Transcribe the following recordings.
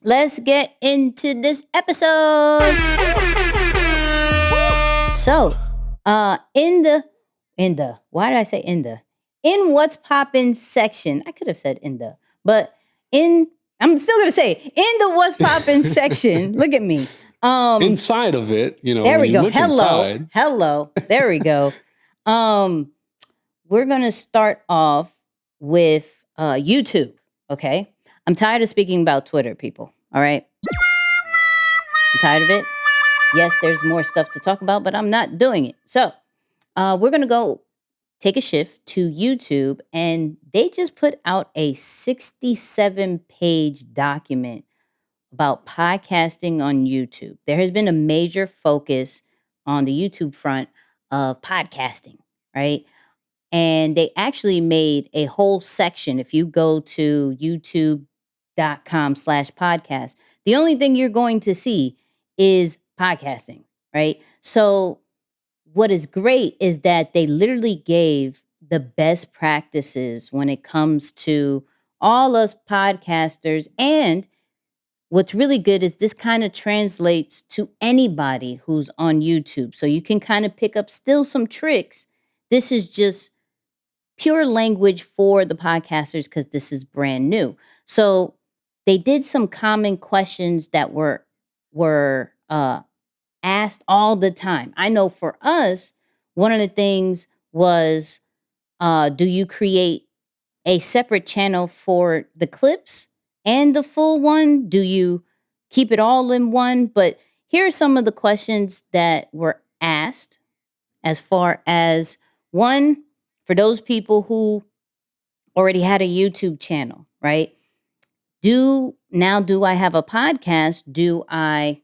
let's get into this episode. So, in the why did I say in what's poppin' section? I could have said but in I'm still gonna say in the what's poppin' section. Look at me. Inside of it, There when we you go. look inside. Hello. There we go. We're gonna start off with YouTube. Okay, I'm tired of speaking about Twitter, people. All right, I'm tired of it. Yes, there's more stuff to talk about, but I'm not doing it. So we're gonna go take a shift to YouTube, and they just put out a 67-page document about podcasting on YouTube. There has been a major focus on the YouTube front of podcasting, right? And they actually made a whole section. If you go to youtube.com/podcast, the only thing you're going to see is podcasting, right? So what is great is that they literally gave the best practices when it comes to all us podcasters. And what's really good is this kind of translates to anybody who's on YouTube. So you can kind of pick up still some tricks. This is just pure language for the podcasters because this is brand new. So they did some common questions that were asked all the time. I know for us, one of the things was, do you create a separate channel for the clips and the full one? Do you keep it all in one? But here are some of the questions that were asked as far as one, for those people who already had a YouTube channel, right? Do I have a podcast? Do I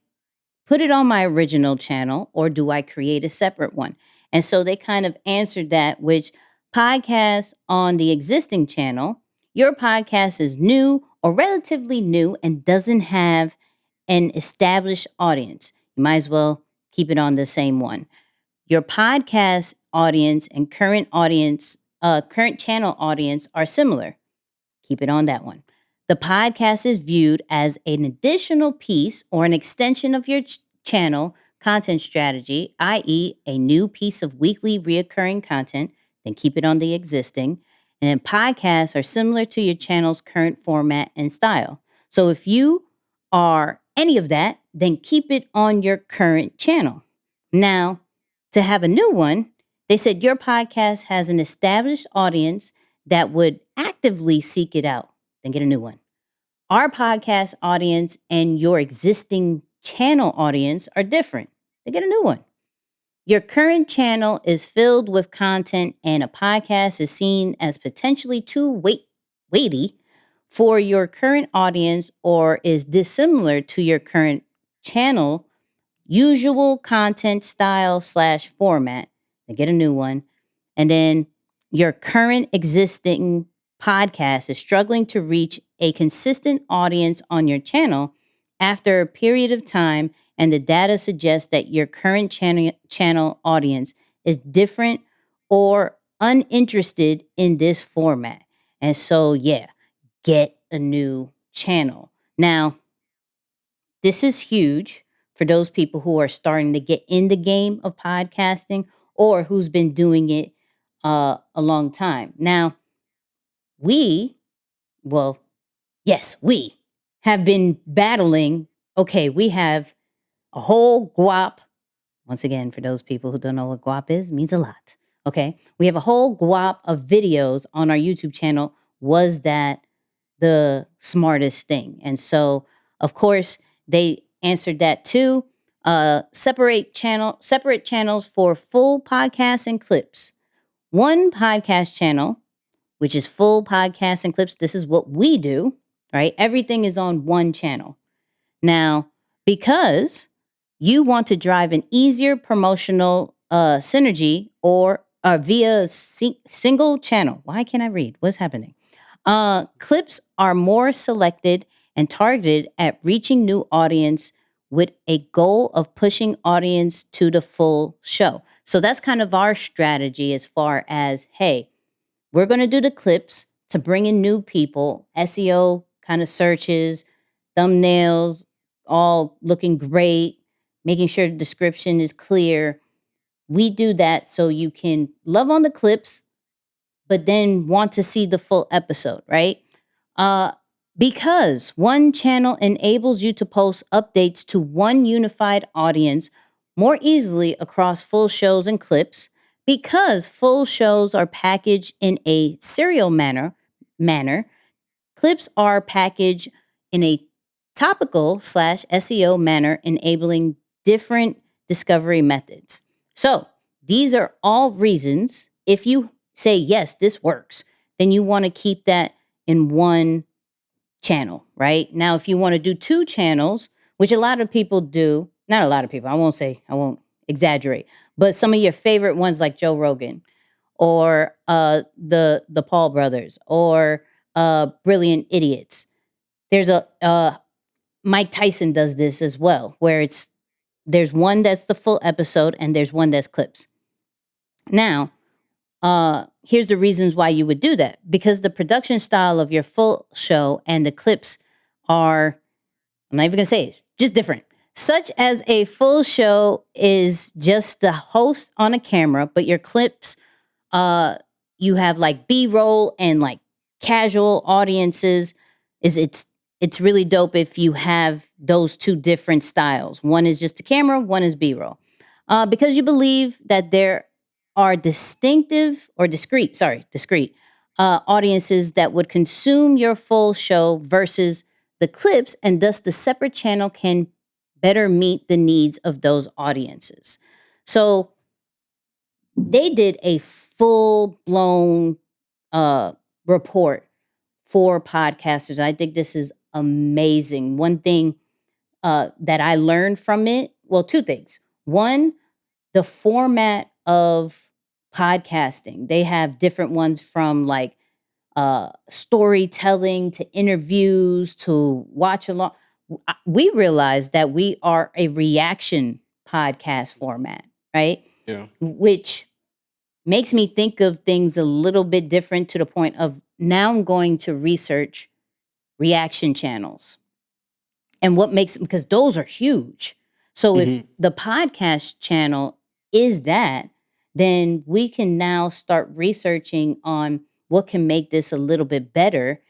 put it on my original channel or do I create a separate one? And so they kind of answered that, which podcast on the existing channel, your podcast is new or relatively new and doesn't have an established audience. You might as well keep it on the same one. Your podcast audience and current channel audience are similar. Keep it on that one. The podcast is viewed as an additional piece or an extension of your channel content strategy, i.e., a new piece of weekly reoccurring content, then keep it on the existing. And then podcasts are similar to your channel's current format and style. So if you are any of that, then keep it on your current channel. Now, to have a new one, they said your podcast has an established audience that would actively seek it out, then get a new one. Our podcast audience and your existing channel audience are different. They get a new one. Your current channel is filled with content and a podcast is seen as potentially too weighty for your current audience or is dissimilar to your current channel usual content style/format. They get a new one. And then your current existing podcast is struggling to reach a consistent audience on your channel after a period of time, and the data suggests that your current channel audience is different or uninterested in this format. And so, get a new channel. Now, this is huge for those people who are starting to get in the game of podcasting or who's been doing it a long time. Now, we, well, yes, we have been battling. Okay, we have a whole guap. Once again, for those people who don't know what guap is, it means a lot. Okay, we have a whole guap of videos on our YouTube channel. Was that the smartest thing? And so, of course, they answered that too. Separate channels for full podcasts and clips. One podcast channel, which is full podcasts and clips. This is what we do, right? Everything is on one channel. Now, because you want to drive an easier promotional synergy or via single channel. Why can't I read? What's happening? Clips are more selected and targeted at reaching new audience with a goal of pushing audience to the full show. So that's kind of our strategy as far as, hey, we're going to do the clips to bring in new people, SEO kind of searches, thumbnails all looking great, making sure the description is clear. We do that so you can love on the clips, but then want to see the full episode, right? Uh, because one channel enables you to post updates to one unified audience more easily across full shows and clips. Because full shows are packaged in a serial manner, clips are packaged in a topical slash SEO manner, enabling different discovery methods. So these are all reasons. If you say, yes, this works, then you want to keep that in one channel, right? Now, if you want to do two channels, which a lot of people do, not a lot of people, I won't exaggerate, but some of your favorite ones like Joe Rogan or the Paul brothers or Brilliant Idiots. There's a Mike Tyson does this as well, where there's one that's the full episode and there's one that's clips. Now, here's the reasons why you would do that. Because the production style of your full show and the clips are, I'm not even gonna say it, just different. Such as a full show is just the host on a camera, but your clips, you have like B-roll and like casual audiences. It's really dope if you have those two different styles. One is just a camera, one is B-roll. Because you believe that there are discrete audiences that would consume your full show versus the clips, and thus the separate channel can better meet the needs of those audiences. So they did a full-blown report for podcasters. I think this is amazing. One thing that I learned from it, well, two things. One, the format of podcasting. They have different ones from like storytelling to interviews to watch along. We realize that we are a reaction podcast format, right? Yeah. Which makes me think of things a little bit different to the point of now I'm going to research reaction channels and what makes, because those are huge. So if the podcast channel is that, then we can now start researching on what can make this a little bit better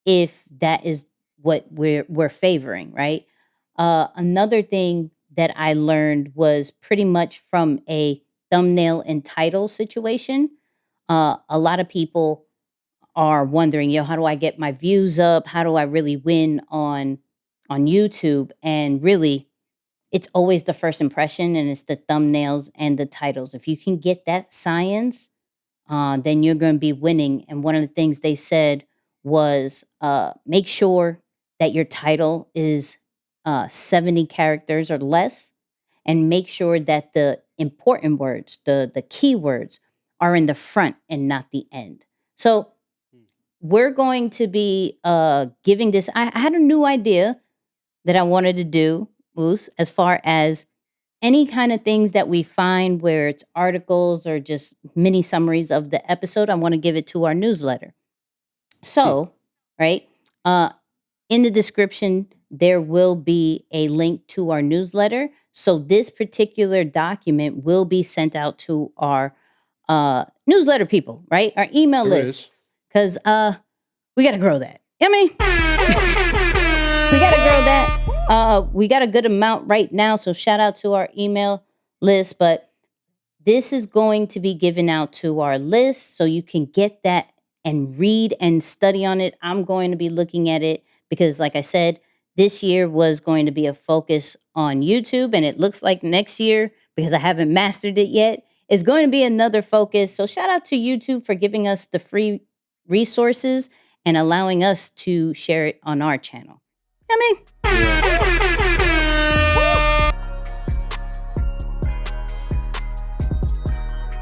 if that is what we're favoring, right? Another thing that I learned was pretty much from a thumbnail and title situation. A lot of people are wondering, how do I get my views up? How do I really win on YouTube? And really, it's always the first impression, and it's the thumbnails and the titles. If you can get that science, then you're going to be winning. And one of the things they said was make sure that your title is 70 characters or less, and make sure that the important words, the keywords, are in the front and not the end. So we're going to be giving this. I had a new idea that I wanted to do, Moose, as far as any kind of things that we find where it's articles or just mini summaries of the episode. I want to give it to our newsletter. So, right, in the description, there will be a link to our newsletter. So this particular document will be sent out to our newsletter people, right? Our email list. Because we got to grow that. I mean, we got to grow that. We got a good amount right now. So shout out to our email list. But this is going to be given out to our list so you can get that and read and study on it. I'm going to be looking at it because, like I said, this year was going to be a focus on YouTube. And it looks like next year, because I haven't mastered it yet, is going to be another focus. So shout out to YouTube for giving us the free resources and allowing us to share it on our channel. I mean,